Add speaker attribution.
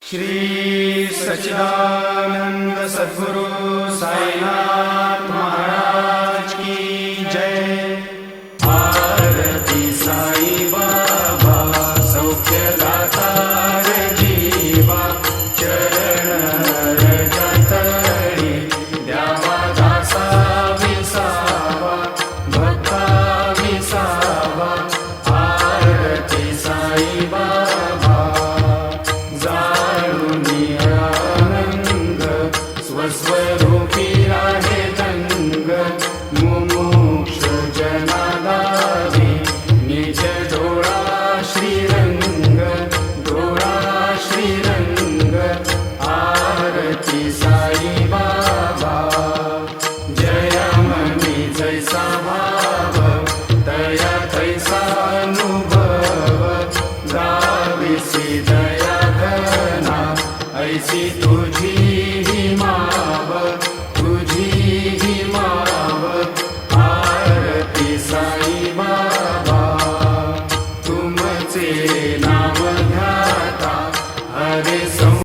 Speaker 1: श्री सच्चिदानंद सद्गुरु साईनाथ महाराज की जय। आरती साई बाबा सौख्यदाता जीवा, चरण रजतळी द्यावा दासा विसावा, भक्ता विसावा। आरती साई बाबा स्वस्वरूपी आहे दंग, मुमुक्ष जनादारी निज डोळा श्रीरंग, डोळा श्रीरंग। आरती साई बाबा जय मनी जैसा भाव, दया तैसा अनुभव। गाविसी दया घना ऐसी तुझी माव, तुझी ही माव। आरती साई बाबा तुमचे